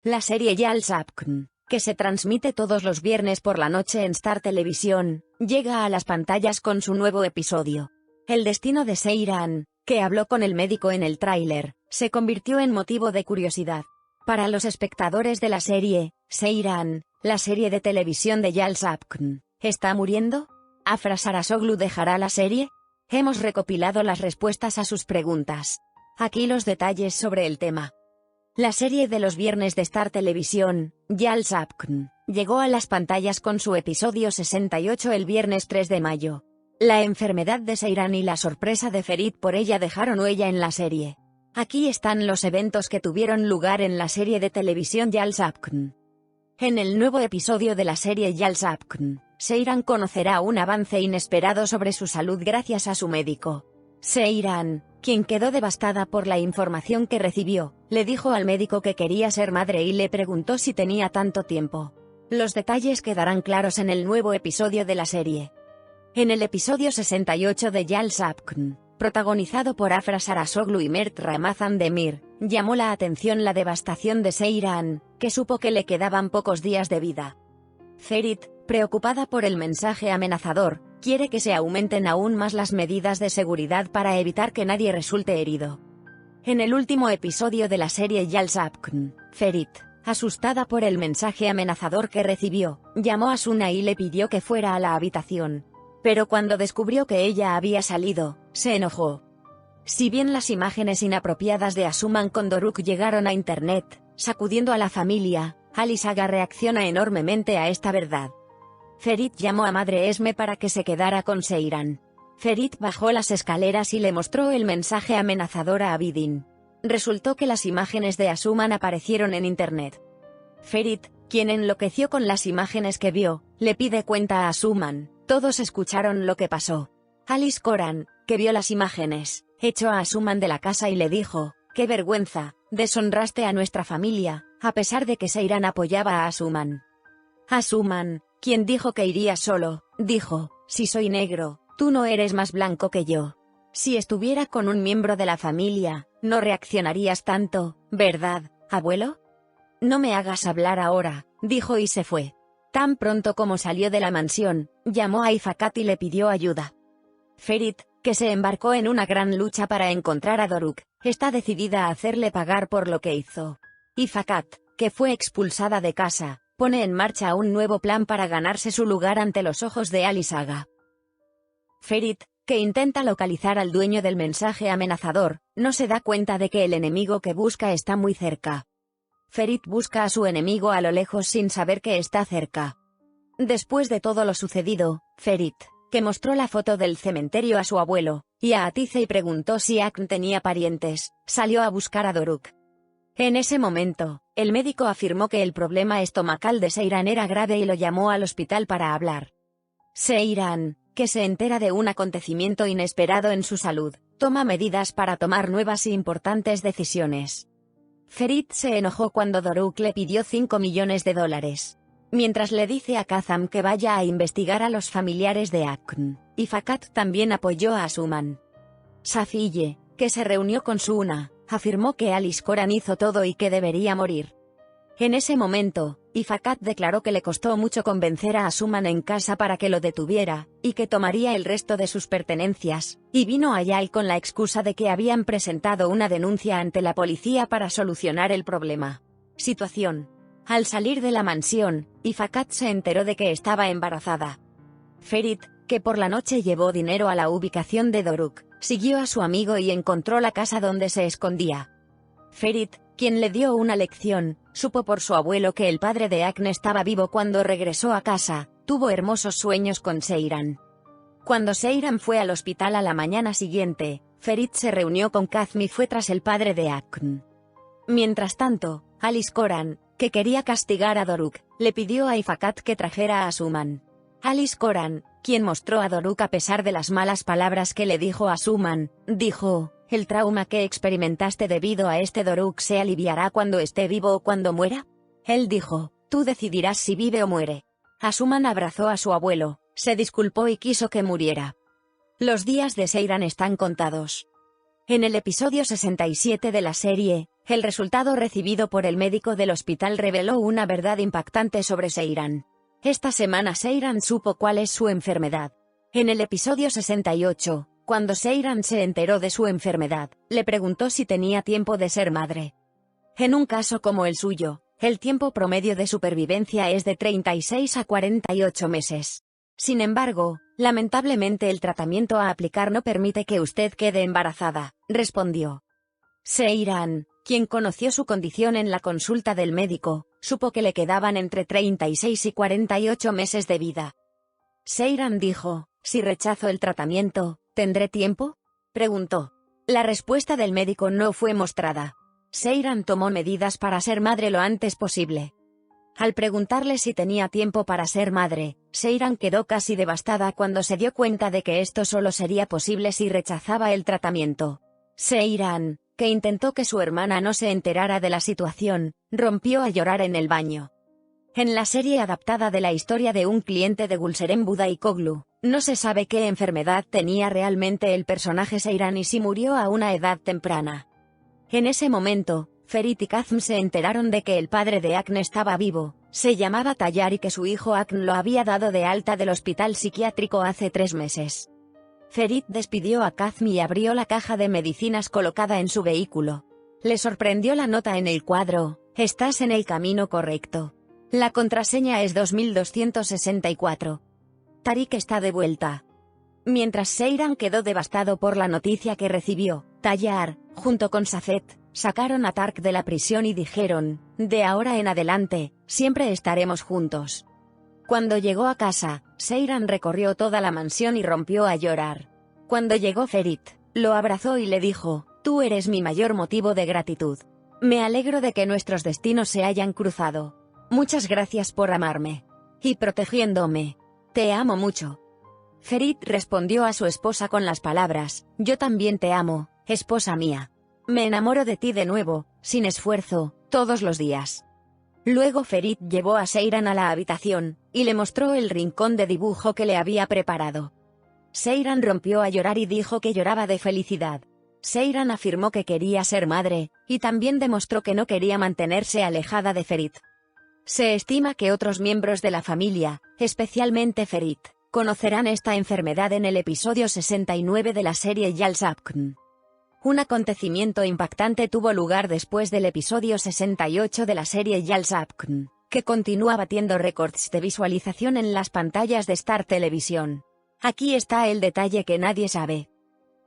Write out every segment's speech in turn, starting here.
La serie Yalsapkn, que se transmite todos los viernes por la noche en Star Televisión, llega a las pantallas con su nuevo episodio. El destino de Seyran, que habló con el médico en el tráiler, se convirtió en motivo de curiosidad. Para los espectadores de la serie, Seyran, la serie de televisión de Yalsapkn, ¿está muriendo? ¿Afra Sarasoglu dejará la serie? Hemos recopilado las respuestas a sus preguntas. Aquí los detalles sobre el tema. La serie de los viernes de Star Televisión, Yalsapkn, llegó a las pantallas con su episodio 68 el viernes 3 de mayo. La enfermedad de Seyran y la sorpresa de Ferit por ella dejaron huella en la serie. Aquí están los eventos que tuvieron lugar en la serie de televisión Yalsapkn. En el nuevo episodio de la serie Yalsapkn, Seyran conocerá un avance inesperado sobre su salud gracias a su médico. Seyran, quien quedó devastada por la información que recibió, le dijo al médico que quería ser madre y le preguntó si tenía tanto tiempo. Los detalles quedarán claros en el nuevo episodio de la serie. En el episodio 68 de Yalsapkn, protagonizado por Afra Sarasoglu y Mert Ramazan Demir, llamó la atención la devastación de Seyran, que supo que le quedaban pocos días de vida. Ferit, preocupada por el mensaje amenazador, quiere que se aumenten aún más las medidas de seguridad para evitar que nadie resulte herido. En el último episodio de la serie Yalsapkn, Ferit, asustada por el mensaje amenazador que recibió, llamó a Suna y le pidió que fuera a la habitación. Pero cuando descubrió que ella había salido, se enojó. Si bien las imágenes inapropiadas de Asuman con Doruk llegaron a internet, sacudiendo a la familia, Ali Saga reacciona enormemente a esta verdad. Ferit llamó a Madre Esme para que se quedara con Seyran. Ferit bajó las escaleras y le mostró el mensaje amenazador a Abidin. Resultó que las imágenes de Asuman aparecieron en internet. Ferit, quien enloqueció con las imágenes que vio, le pide cuenta a Asuman. Todos escucharon lo que pasó. Alice Coran, que vio las imágenes, echó a Asuman de la casa y le dijo: «¡Qué vergüenza! Deshonraste a nuestra familia», a pesar de que Seyran apoyaba a Asuman. Asuman, quien dijo que iría solo, dijo: «Si soy negro, tú no eres más blanco que yo. Si estuviera con un miembro de la familia, no reaccionarías tanto, ¿verdad, abuelo?» «No me hagas hablar ahora», dijo y se fue. Tan pronto como salió de la mansión, llamó a Ifakat y le pidió ayuda. Ferit, que se embarcó en una gran lucha para encontrar a Doruk, está decidida a hacerle pagar por lo que hizo. Ifakat, que fue expulsada de casa, pone en marcha un nuevo plan para ganarse su lugar ante los ojos de Ali Saga. Ferit, que intenta localizar al dueño del mensaje amenazador, no se da cuenta de que el enemigo que busca está muy cerca. Ferit busca a su enemigo a lo lejos sin saber que está cerca. Después de todo lo sucedido, Ferit, que mostró la foto del cementerio a su abuelo, y a Atice y preguntó si Akn tenía parientes, salió a buscar a Doruk. En ese momento, el médico afirmó que el problema estomacal de Seyran era grave y lo llamó al hospital para hablar. Seyran, que se entera de un acontecimiento inesperado en su salud, toma medidas para tomar nuevas e importantes decisiones. Ferit se enojó cuando Doruk le pidió $5 millones. Mientras le dice a Kazam que vaya a investigar a los familiares de Akn, Ifakat también apoyó a Asuman. Safiye, que se reunió con Suna, afirmó que Alice Coran hizo todo y que debería morir. En ese momento, Ifakat declaró que le costó mucho convencer a Asuman en casa para que lo detuviera, y que tomaría el resto de sus pertenencias, y vino a Yal con la excusa de que habían presentado una denuncia ante la policía para solucionar el problema. Situación. Al salir de la mansión, Ifakat se enteró de que estaba embarazada. Ferit, que por la noche llevó dinero a la ubicación de Doruk, siguió a su amigo y encontró la casa donde se escondía. Ferit, quien le dio una lección, supo por su abuelo que el padre de Akn estaba vivo cuando regresó a casa, tuvo hermosos sueños con Seyran. Cuando Seyran fue al hospital a la mañana siguiente, Ferit se reunió con Kazm y fue tras el padre de Akn. Mientras tanto, Alice Coran, que quería castigar a Doruk, le pidió a Ifakat que trajera a Asuman. Alice Coran, quien mostró a Doruk a pesar de las malas palabras que le dijo a Asuman, dijo: «¿El trauma que experimentaste debido a este Doruk se aliviará cuando esté vivo o cuando muera?» Él dijo: «Tú decidirás si vive o muere». Asuman abrazó a su abuelo, se disculpó y quiso que muriera. Los días de Seyran están contados. En el episodio 67 de la serie, El resultado recibido por el médico del hospital reveló una verdad impactante sobre Seiran. Esta semana Seiran supo cuál es su enfermedad. En el episodio 68, cuando Seiran se enteró de su enfermedad, le preguntó si tenía tiempo de ser madre. En un caso como el suyo, el tiempo promedio de supervivencia es de 36 a 48 meses. Sin embargo, lamentablemente el tratamiento a aplicar no permite que usted quede embarazada, respondió. Seiran, quien conoció su condición en la consulta del médico, supo que le quedaban entre 36 y 48 meses de vida. Seiran dijo, «Si rechazo el tratamiento, ¿tendré tiempo?», preguntó. La respuesta del médico no fue mostrada. Seiran tomó medidas para ser madre lo antes posible. Al preguntarle si tenía tiempo para ser madre, Seiran quedó casi devastada cuando se dio cuenta de que esto solo sería posible si rechazaba el tratamiento. Seiran, que intentó que su hermana no se enterara de la situación, rompió a llorar en el baño. En la serie adaptada de la historia de un cliente de Gulseren Budayıcıoğlu, no se sabe qué enfermedad tenía realmente el personaje Seiran y si murió a una edad temprana. En ese momento, Ferit y Kazm se enteraron de que el padre de Akn estaba vivo, se llamaba Tayyar y que su hijo Akn lo había dado de alta del hospital psiquiátrico hace 3 meses. Ferit despidió a Kazm y abrió la caja de medicinas colocada en su vehículo. Le sorprendió la nota en el cuadro, «Estás en el camino correcto. La contraseña es 2264. Tarik está de vuelta». Mientras Seiran quedó devastado por la noticia que recibió, Tayyar, junto con Safet, sacaron a Tark de la prisión y dijeron, «De ahora en adelante, siempre estaremos juntos». Cuando llegó a casa, Seiran recorrió toda la mansión y rompió a llorar. Cuando llegó Ferit, lo abrazó y le dijo, «Tú eres mi mayor motivo de gratitud. Me alegro de que nuestros destinos se hayan cruzado. Muchas gracias por amarme. Y protegiéndome. Te amo mucho». Ferit respondió a su esposa con las palabras, «Yo también te amo, esposa mía. Me enamoro de ti de nuevo, sin esfuerzo, todos los días». Luego Ferit llevó a Seiran a la habitación, y le mostró el rincón de dibujo que le había preparado. Seiran rompió a llorar y dijo que lloraba de felicidad. Seiran afirmó que quería ser madre, y también demostró que no quería mantenerse alejada de Ferit. Se estima que otros miembros de la familia, especialmente Ferit, conocerán esta enfermedad en el episodio 69 de la serie Yalsapkn. Un acontecimiento impactante tuvo lugar después del episodio 68 de la serie Yalsapkn, que continúa batiendo récords de visualización en las pantallas de Star Televisión. Aquí está el detalle que nadie sabe.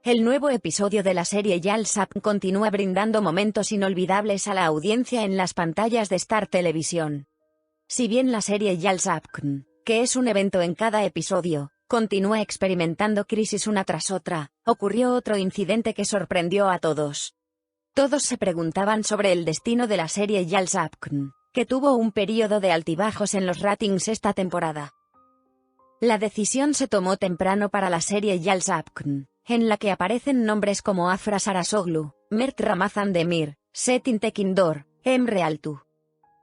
El nuevo episodio de la serie Yalsapkn continúa brindando momentos inolvidables a la audiencia en las pantallas de Star Televisión. Si bien la serie Yalsapkn, que es un evento en cada episodio, continúa experimentando crisis una tras otra, ocurrió otro incidente que sorprendió a todos. Todos se preguntaban sobre el destino de la serie Yalsapkn, que tuvo un período de altibajos en los ratings esta temporada. La decisión se tomó temprano para la serie Yalsapkn, en la que aparecen nombres como Afra Sarasoglu, Mert Ramazan Demir, Setin Tekindor, Emre Altu.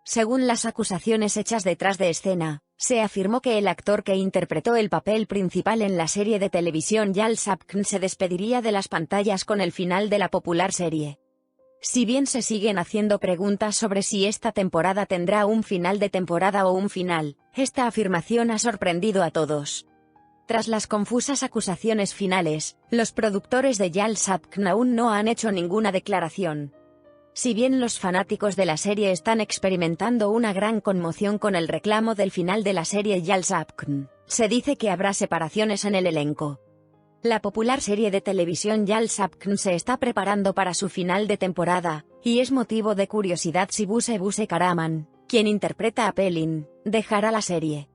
Según las acusaciones hechas detrás de escena, se afirmó que el actor que interpretó el papel principal en la serie de televisión Yalsapkn se despediría de las pantallas con el final de la popular serie. Si bien se siguen haciendo preguntas sobre si esta temporada tendrá un final de temporada o un final, esta afirmación ha sorprendido a todos. Tras las confusas acusaciones finales, los productores de Yalsapkn aún no han hecho ninguna declaración. Si bien los fanáticos de la serie están experimentando una gran conmoción con el reclamo del final de la serie Yalsapkn, se dice que habrá separaciones en el elenco. La popular serie de televisión Yalsapkn se está preparando para su final de temporada, y es motivo de curiosidad si Buse Karaman, quien interpreta a Pelin, dejará la serie.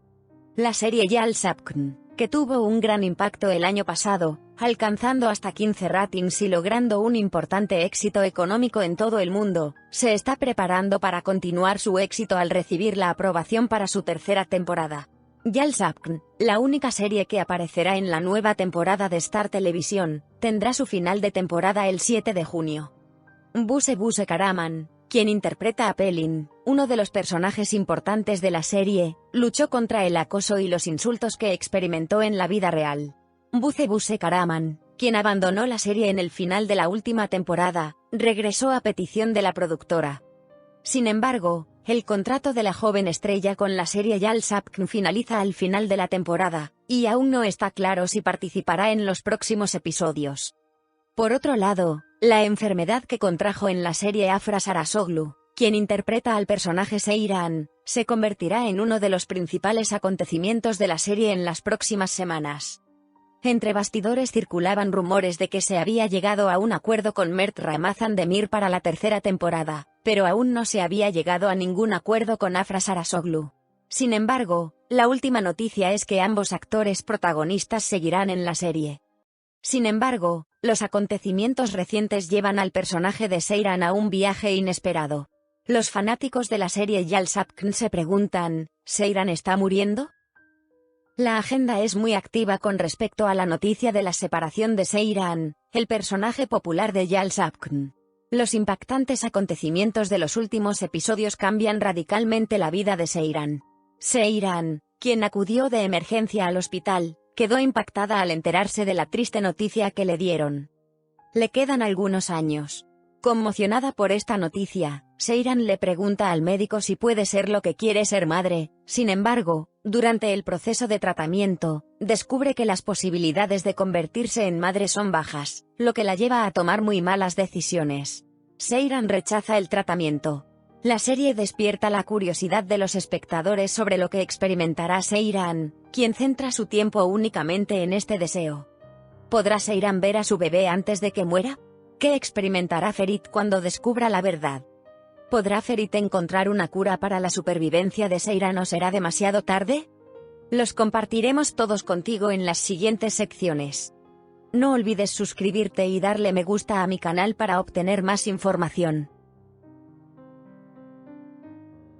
La serie Yalsapkn, que tuvo un gran impacto el año pasado, alcanzando hasta 15 ratings y logrando un importante éxito económico en todo el mundo, se está preparando para continuar su éxito al recibir la aprobación para su tercera temporada. Yalsapkn, la única serie que aparecerá en la nueva temporada de Star Televisión, tendrá su final de temporada el 7 de junio. Buse Karaman, quien interpreta a Pelin, uno de los personajes importantes de la serie, luchó contra el acoso y los insultos que experimentó en la vida real. Buse Karaman, quien abandonó la serie en el final de la última temporada, regresó a petición de la productora. Sin embargo, el contrato de la joven estrella con la serie Yal Sapkn finaliza al final de la temporada, y aún no está claro si participará en los próximos episodios. Por otro lado, la enfermedad que contrajo en la serie Afra Sarasoglu, quien interpreta al personaje Seyran, se convertirá en uno de los principales acontecimientos de la serie en las próximas semanas. Entre bastidores circulaban rumores de que se había llegado a un acuerdo con Mert Ramazan Demir para la tercera temporada, pero aún no se había llegado a ningún acuerdo con Afra Sarasoglu. Sin embargo, la última noticia es que ambos actores protagonistas seguirán en la serie. Sin embargo, los acontecimientos recientes llevan al personaje de Seyran a un viaje inesperado. Los fanáticos de la serie Yal Sapkn se preguntan, ¿Seyran está muriendo? La agenda es muy activa con respecto a la noticia de la separación de Seyran, el personaje popular de Yal Sapkn. Los impactantes acontecimientos de los últimos episodios cambian radicalmente la vida de Seyran. Seyran, quien acudió de emergencia al hospital, quedó impactada al enterarse de la triste noticia que le dieron. Le quedan algunos años. Conmocionada por esta noticia, Seyran le pregunta al médico si puede ser lo que quiere ser madre. Sin embargo, durante el proceso de tratamiento, descubre que las posibilidades de convertirse en madre son bajas, lo que la lleva a tomar muy malas decisiones. Seyran rechaza el tratamiento. La serie despierta la curiosidad de los espectadores sobre lo que experimentará Seyran, quien centra su tiempo únicamente en este deseo. ¿Podrá Seyran ver a su bebé antes de que muera? ¿Qué experimentará Ferit cuando descubra la verdad? ¿Podrá Ferit encontrar una cura para la supervivencia de Seyran o será demasiado tarde? Los compartiremos todos contigo en las siguientes secciones. No olvides suscribirte y darle me gusta a mi canal para obtener más información.